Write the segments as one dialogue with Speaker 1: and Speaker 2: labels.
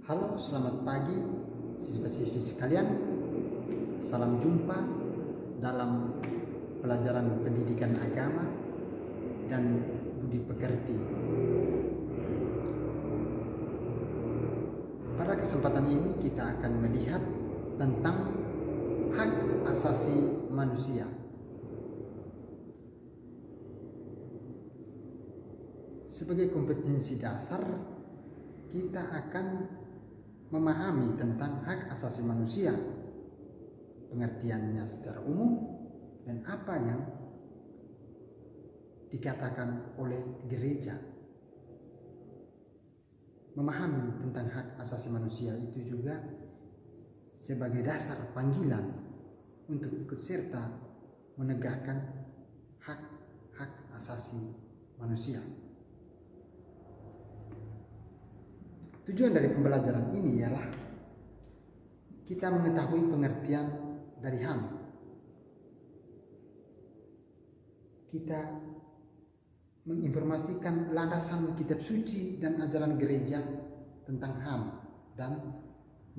Speaker 1: Halo, selamat pagi siswa-siswi sekalian. Salam jumpa dalam pelajaran pendidikan agama dan budi pekerti. Pada kesempatan ini kita akan melihat tentang hak asasi manusia. Sebagai kompetensi dasar, kita akan memahami tentang hak asasi manusia, pengertiannya secara umum, dan apa yang dikatakan oleh gereja. Memahami tentang hak asasi manusia itu juga sebagai dasar panggilan untuk ikut serta menegakkan hak asasi manusia. Tujuan dari pembelajaran ini ialah kita mengetahui pengertian dari HAM. Kita menginformasikan landasan kitab suci dan ajaran gereja tentang HAM dan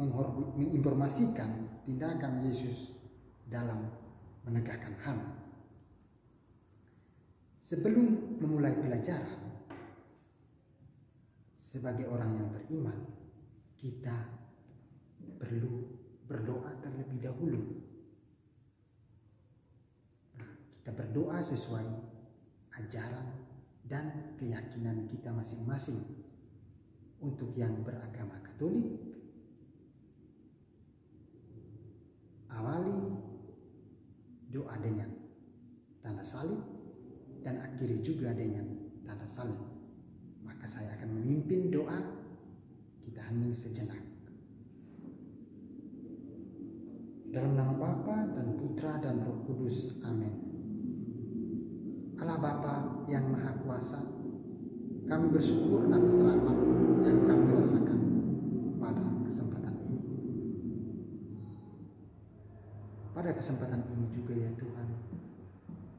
Speaker 1: menginformasikan tindakan Yesus dalam menegakkan HAM. Sebelum memulai pelajaran, sebagai orang yang beriman, kita perlu berdoa terlebih dahulu. Kita berdoa sesuai ajaran dan keyakinan kita masing-masing. Untuk yang beragama Katolik, awali doa dengan tanda salib dan akhiri juga dengan tanda salib. Maka saya akan memimpin doa. Kita hening sejenak. Dalam nama Bapa dan Putra dan Roh Kudus. Amin. Allah Bapa yang Maha Kuasa, kami bersyukur atas rahmat yang kami rasakan pada kesempatan ini. Pada kesempatan ini juga ya Tuhan,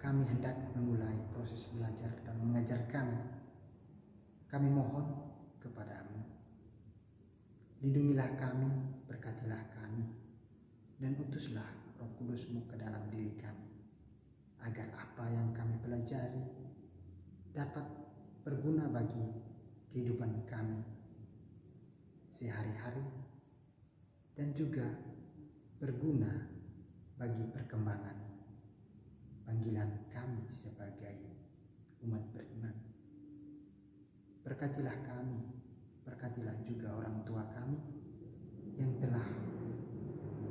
Speaker 1: kami hendak memulai proses belajar dan mengajar kami. Kami mohon kepada-Mu, lindungilah kami, berkatilah kami, dan utuslah Roh Kudus-Mu ke dalam diri kami, agar apa yang kami pelajari dapat berguna bagi kehidupan kami sehari-hari, dan juga berguna bagi perkembangan panggilan kami sebagai umat beriman. Berkatilah kami, berkatilah juga orang tua kami yang telah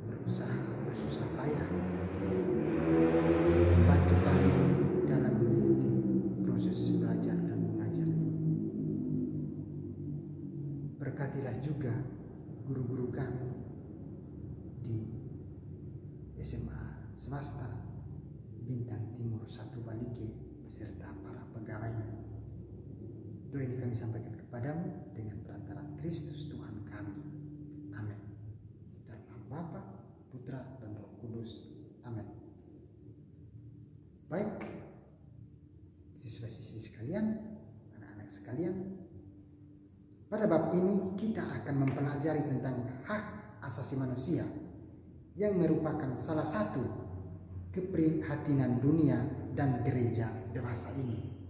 Speaker 1: berusaha bersusah payah membantu kami dalam mengikuti proses belajar dan mengajar ini. Berkatilah juga guru-guru kami di SMA Swasta Bintang Timur 1 Balike beserta para pegawainya. Doa ini kami sampaikan kepadamu dengan perantaraan Kristus Tuhan kami. Amin. Dalam nama Bapa, Putra, dan Roh Kudus. Amin. Baik, siswa-siswi sekalian, anak-anak sekalian, pada bab ini kita akan mempelajari tentang hak asasi manusia yang merupakan salah satu keprihatinan dunia dan gereja dewasa ini.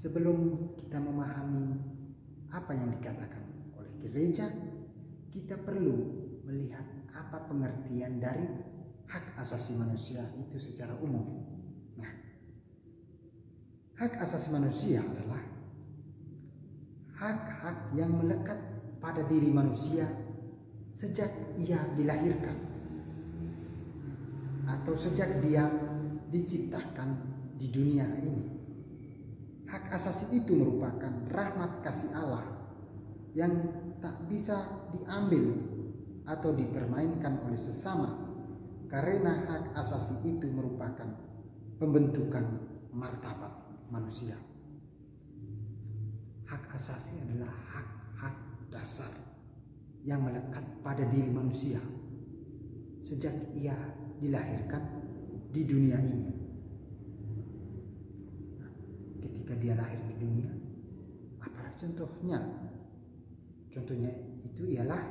Speaker 1: Sebelum kita memahami apa yang dikatakan oleh gereja, kita perlu melihat apa pengertian dari hak asasi manusia itu secara umum. Nah, hak asasi manusia adalah hak-hak yang melekat pada diri manusia sejak ia dilahirkan atau sejak dia diciptakan di dunia ini. Hak asasi itu merupakan rahmat kasih Allah yang tak bisa diambil atau dipermainkan oleh sesama, karena hak asasi itu merupakan pembentukan martabat manusia. Hak asasi adalah hak-hak dasar yang melekat pada diri manusia sejak ia dilahirkan di dunia ini. Ketika dia lahir di dunia, apa Contohnya itu ialah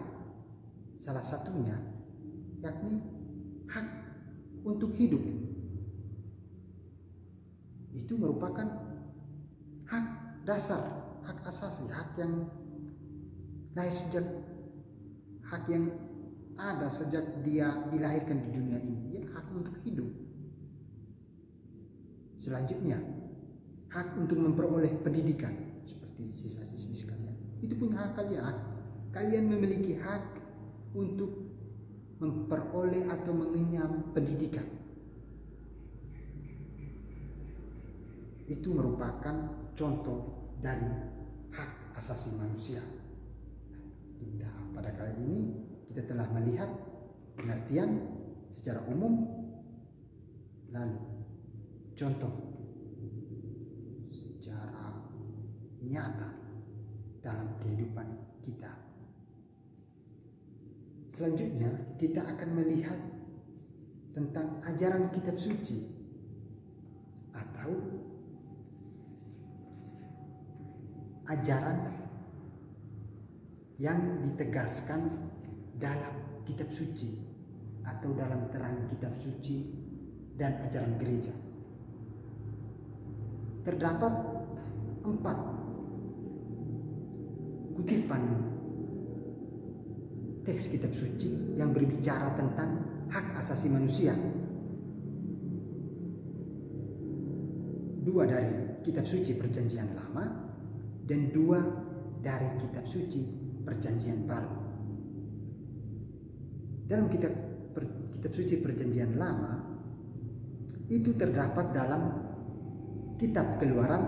Speaker 1: salah satunya yakni hak untuk hidup. Itu merupakan hak dasar, hak asasi, hak yang ada sejak dia dilahirkan di dunia ini, ya hak untuk hidup. Selanjutnya, hak untuk memperoleh pendidikan, seperti siswa-siswi sekalian. Itu punya hak kalian. Kalian memiliki hak untuk memperoleh atau mengenyam pendidikan. Itu merupakan contoh dari hak asasi manusia. Pada kali ini kita telah melihat pengertian secara umum, lalu contoh secara nyata dalam kehidupan kita. Selanjutnya kita akan melihat tentang ajaran kitab suci atau ajaran yang ditegaskan dalam kitab suci atau dalam terang kitab suci dan ajaran gereja. Terdapat 4 kutipan teks kitab suci yang berbicara tentang hak asasi manusia. 2 dari kitab suci Perjanjian Lama dan 2 dari kitab suci Perjanjian Baru. Dalam kitab suci Perjanjian Lama itu terdapat dalam kitab Keluaran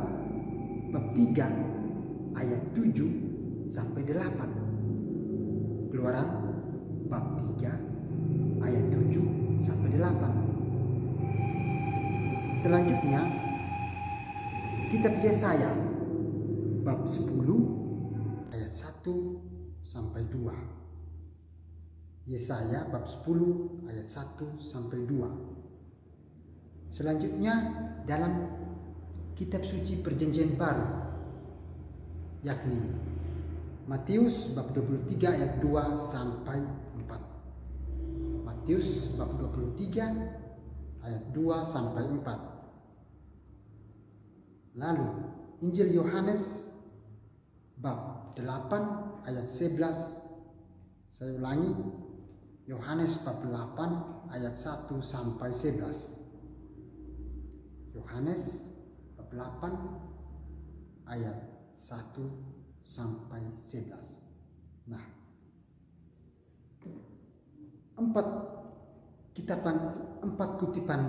Speaker 1: bab 3 ayat 7 sampai 8. Keluaran bab 3 ayat 7 sampai 8. Selanjutnya kitab Yesaya bab 10 ayat 1 sampai 2. Yesaya bab 10 ayat 1 sampai 2. Selanjutnya dalam kitab suci Perjanjian Baru yakni Matius bab 23 ayat 2 sampai 4. Matius bab 23 ayat 2 sampai 4. Lalu Injil Yohanes bab 8 ayat 11. Saya ulangi, Yohanes bab 8 ayat 1 sampai 11. Yohanes bab 8 ayat 1 sampai 11. Nah, 4 kutipan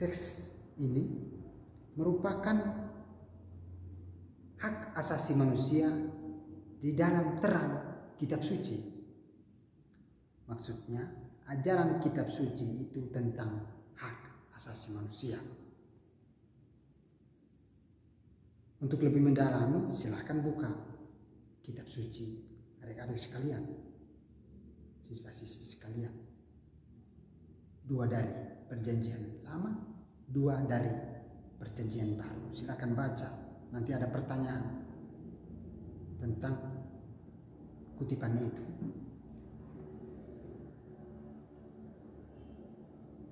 Speaker 1: teks ini merupakan hak asasi manusia di dalam terang kitab suci. Maksudnya, ajaran kitab suci itu tentang hak asasi manusia. Untuk lebih mendalami, silahkan buka kitab suci adik-adik sekalian, siswa-siswi sekalian. 2 dari Perjanjian Lama, 2 dari Perjanjian Baru. Silahkan baca. Nanti ada pertanyaan tentang kutipan itu.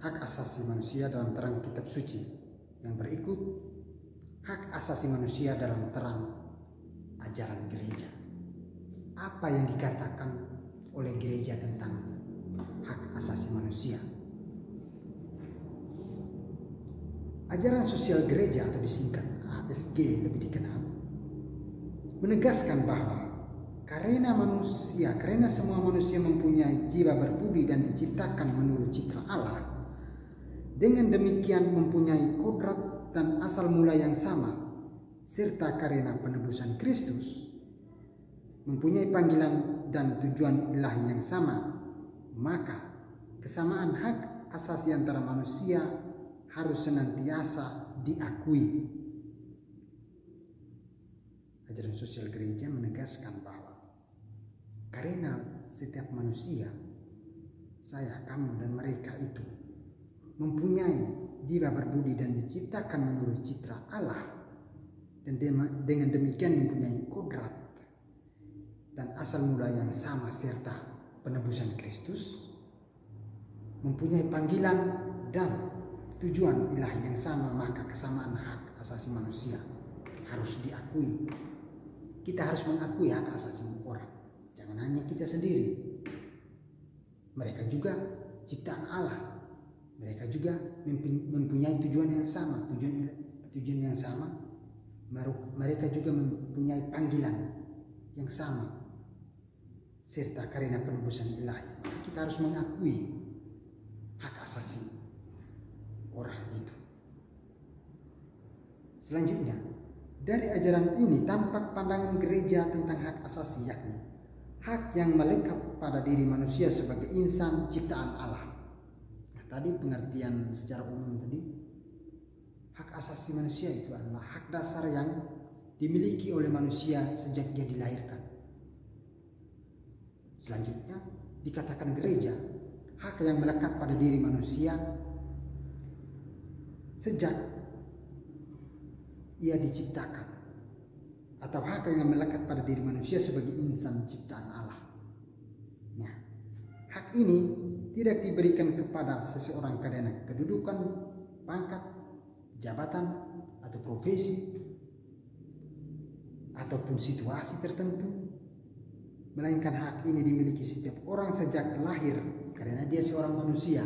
Speaker 1: Hak asasi manusia dalam terang kitab suci. Yang berikut, hak asasi manusia dalam terang ajaran gereja. Apa yang dikatakan oleh gereja tentang hak asasi manusia? Ajaran sosial gereja atau disingkat ASG lebih dikenal, menegaskan bahwa karena semua manusia mempunyai jiwa berbudi dan diciptakan menurut citra Allah, dengan demikian mempunyai kodrat dan asal mula yang sama, serta karena penebusan Kristus mempunyai panggilan dan tujuan ilahi yang sama, maka kesamaan hak asasi antara manusia harus senantiasa diakui. Ajaran sosial gereja menegaskan bahwa karena setiap manusia, saya, kamu, dan mereka itu mempunyai jiwa berbudi dan diciptakan menurut citra Allah, dan dengan demikian mempunyai kodrat dan asal mula yang sama serta penebusan Kristus, mempunyai panggilan dan tujuan ilahi yang sama, maka kesamaan hak asasi manusia harus diakui. Kita harus mengakui hak asasi orang, jangan hanya kita sendiri. Mereka juga ciptaan Allah, mereka juga mempunyai tujuan yang sama, tujuan yang sama. Mereka juga mempunyai panggilan yang sama serta karena penebusan ilahi. Maka kita harus mengakui hak asasi orang itu. Selanjutnya, dari ajaran ini tampak pandangan gereja tentang hak asasi, yakni hak yang melekat pada diri manusia sebagai insan ciptaan Allah. Nah, tadi pengertian secara umum tadi, hak asasi manusia itu adalah hak dasar yang dimiliki oleh manusia sejak dia dilahirkan. Selanjutnya, dikatakan gereja, hak yang melekat pada diri manusia sejak ia diciptakan, atau hak yang melekat pada diri manusia sebagai insan ciptaan Allah. Nah, hak ini tidak diberikan kepada seseorang karena kedudukan, pangkat, jabatan, atau profesi, ataupun situasi tertentu, melainkan hak ini dimiliki setiap orang sejak lahir karena dia seorang manusia.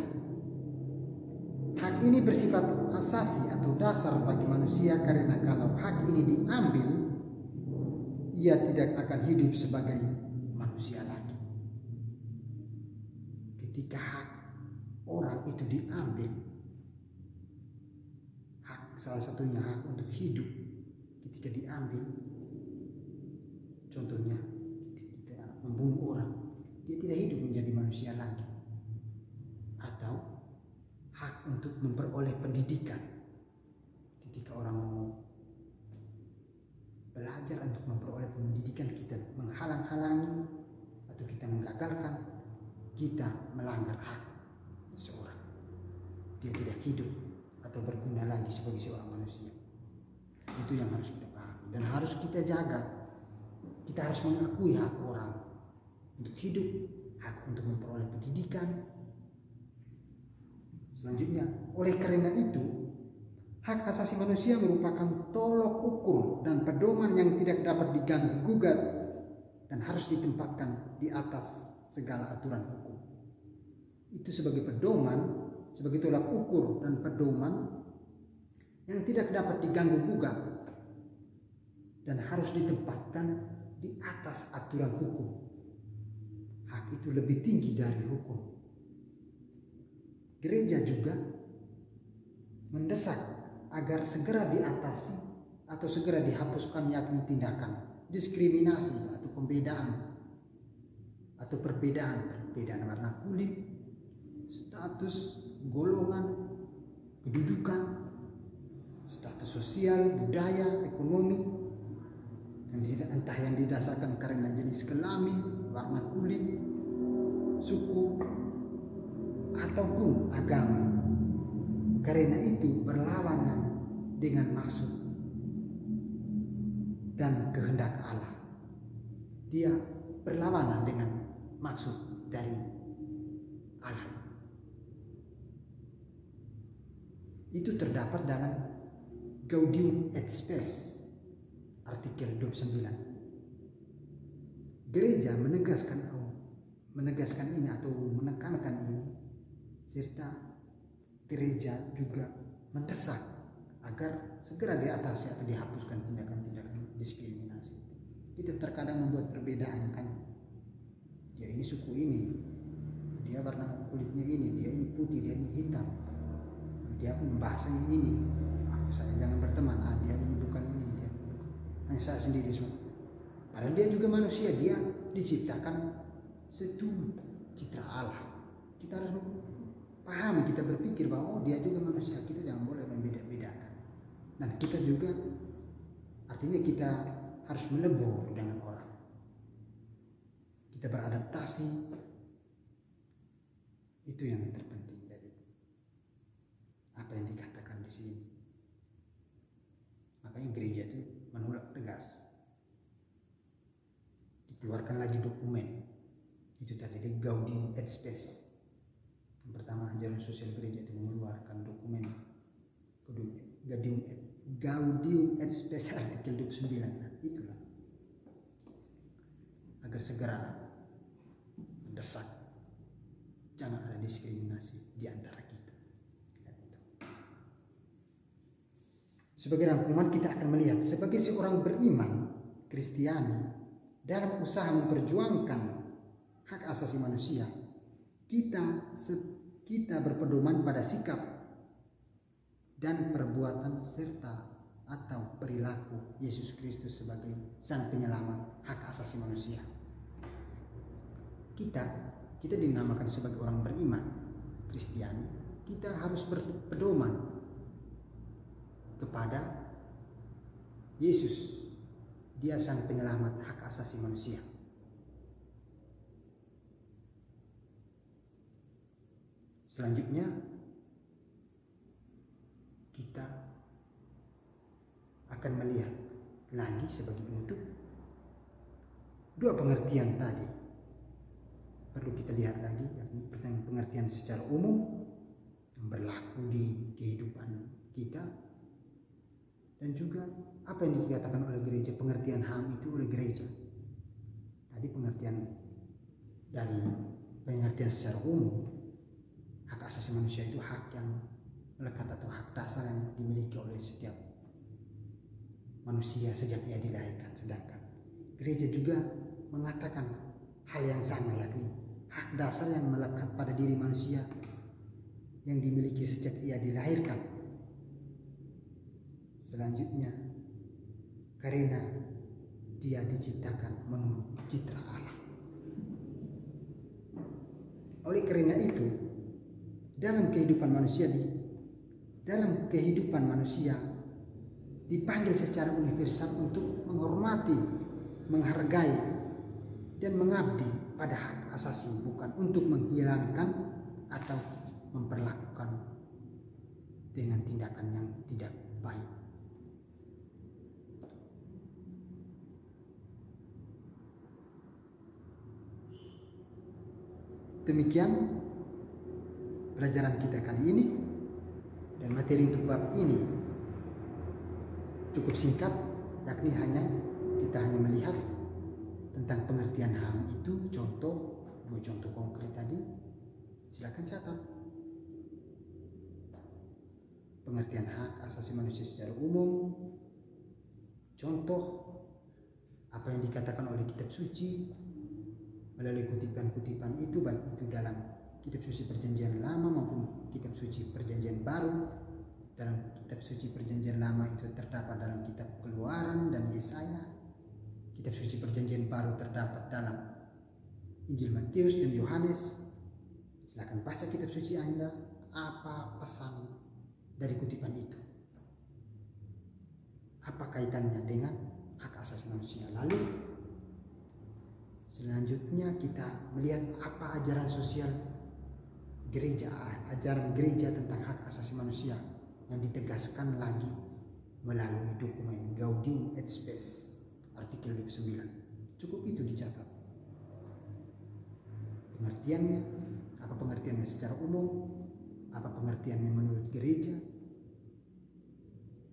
Speaker 1: Hak ini bersifat asasi atau dasar bagi manusia karena kalau hak ini diambil, ia tidak akan hidup sebagai manusia lagi. Ketika hak orang itu diambil, hak salah satunya hak untuk hidup, ketika diambil, contohnya ketika membunuh orang, dia tidak hidup menjadi manusia lagi. Atau hak untuk memperoleh pendidikan, ketika orang mau belajar untuk memperoleh pendidikan, kita menghalang-halangi atau kita menggagalkan, kita melanggar hak seseorang. Dia tidak hidup atau berguna lagi sebagai seorang manusia. Itu yang harus kita pahami dan harus kita jaga. Kita harus mengakui hak orang untuk hidup, hak untuk memperoleh pendidikan. Selanjutnya, oleh karena itu, hak asasi manusia merupakan tolok ukur dan pedoman yang tidak dapat diganggu gugat dan harus ditempatkan di atas segala aturan hukum. Itu sebagai pedoman, sebagai tolak ukur dan pedoman yang tidak dapat diganggu gugat dan harus ditempatkan di atas aturan hukum. Hak itu lebih tinggi dari hukum. Gereja juga mendesak agar segera diatasi atau segera dihapuskan yakni tindakan diskriminasi atau pembedaan atau perbedaan warna kulit, status, golongan, kedudukan, status sosial, budaya, ekonomi, entah yang didasarkan karena jenis kelamin, warna kulit, suku, ataupun agama. Karena itu berlawanan dengan maksud dan kehendak Allah. Dia berlawanan dengan maksud dari Allah. Itu terdapat dalam Gaudium et Spes artikel 29. Gereja menegaskan ini atau menekankan ini, serta gereja juga mendesak agar segera diatasi atau dihapuskan tindakan-tindakan diskriminasi. Kita terkadang membuat perbedaan, kan, dia ini suku ini, dia warna kulitnya ini, dia ini putih, dia ini hitam, dia pun bahasanya ini, saya jangan berteman, dia ini bukan ini, dia ini bukan, hanya saya sendiri semua. Padahal dia juga manusia, dia diciptakan seturut citra Allah. Kita harus pahami, kita berpikir bahwa dia juga manusia, kita jangan boleh membeda-bedakan. Dan kita juga, artinya kita harus melebur dengan orang. Kita beradaptasi, itu yang terpenting dari apa yang dikatakan di sini. Makanya gereja itu menolak tegas. Dikeluarkan lagi dokumen itu tadi, di Gaudium et Spes. Yang pertama, ajaran sosial gereja itu mengeluarkan dokumen Gaudium et Spes artikel 29. Nah, itulah agar segera mendesak jangan ada diskriminasi di antara kita. Dan itu. Sebagai rangkuman, kita akan melihat sebagai seorang beriman Kristiani dalam usaha memperjuangkan hak asasi manusia, kita berpedoman pada sikap dan perbuatan serta atau perilaku Yesus Kristus sebagai Sang Penyelamat hak asasi manusia. Kita dinamakan sebagai orang beriman Kristiani. Kita harus berpedoman kepada Yesus. Dia Sang Penyelamat hak asasi manusia. Selanjutnya, kita akan melihat lagi sebagai bentuk dua pengertian tadi. Perlu kita lihat lagi, yakni pengertian secara umum yang berlaku di kehidupan kita, dan juga apa yang dikatakan oleh gereja, pengertian HAM itu oleh gereja. Tadi pengertian secara umum, hak asasi manusia itu hak yang melekat atau hak dasar yang dimiliki oleh setiap manusia sejak ia dilahirkan. Sedangkan gereja juga mengatakan hal yang sama, yakni hak dasar yang melekat pada diri manusia yang dimiliki sejak ia dilahirkan. Selanjutnya, karena dia diciptakan menurut citra Allah. Oleh karena itu, dalam kehidupan manusia dipanggil secara universal untuk menghormati, menghargai, dan mengabdi pada hak asasi, bukan untuk menghilangkan atau memperlakukan dengan tindakan yang tidak baik. Demikian pelajaran kita kali ini, dan materi untuk bab ini cukup singkat, yakni kita hanya melihat tentang pengertian HAM itu, dua contoh konkret tadi. Silakan catat. Pengertian hak asasi manusia secara umum, contoh apa yang dikatakan oleh kitab suci melalui kutipan-kutipan itu, baik itu dalam kitab suci Perjanjian Lama maupun kitab suci Perjanjian Baru. Dalam kitab suci Perjanjian Lama itu terdapat dalam kitab Keluaran dan Yesaya. Kitab suci Perjanjian Baru terdapat dalam Injil Matius dan Yohanes. Silakan baca kitab suci Anda, apa pesan dari kutipan itu, apa kaitannya dengan hak asasi manusia. Lalu selanjutnya kita melihat apa ajaran sosial gereja, ajaran gereja tentang hak asasi manusia yang ditegaskan lagi melalui dokumen Gaudium et Spes artikel 29. Cukup itu dicatat. Pengertiannya, apa pengertiannya secara umum, apa pengertiannya menurut gereja,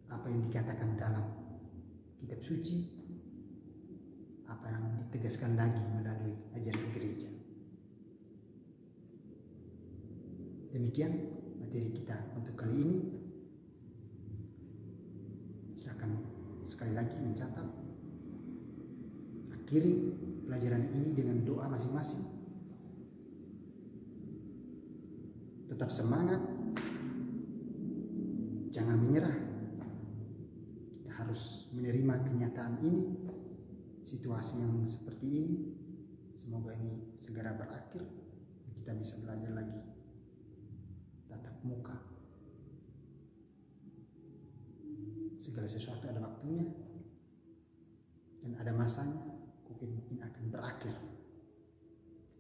Speaker 1: apa yang dikatakan dalam kitab suci, apa yang ditegaskan lagi melalui ajaran gereja. Demikian materi kita untuk kali ini. Silakan sekali lagi mencatat. Akhiri pelajaran ini dengan doa masing-masing. Tetap semangat, jangan menyerah. Kita harus menerima kenyataan ini, situasi yang seperti ini. Semoga ini segera berakhir, kita bisa belajar lagi tatap muka. Segala sesuatu ada waktunya dan ada masanya. COVID mungkin akan berakhir.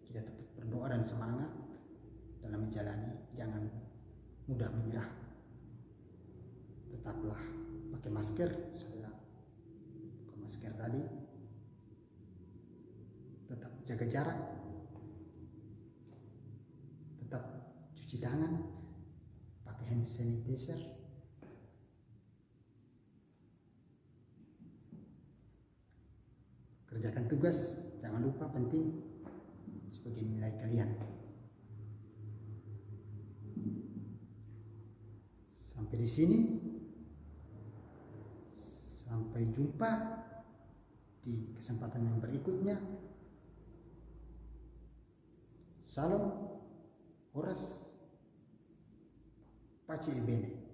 Speaker 1: Kita tetap berdoa dan semangat dalam menjalani, jangan mudah menyerah. Tetaplah pakai masker. Saya masker tadi, tetap jaga jarak, tetap cuci tangan, pakai hand sanitizer, kerjakan tugas, jangan lupa penting sebagai nilai kalian. Sampai di sini, sampai jumpa di kesempatan yang berikutnya. Salam, horas, pace bene.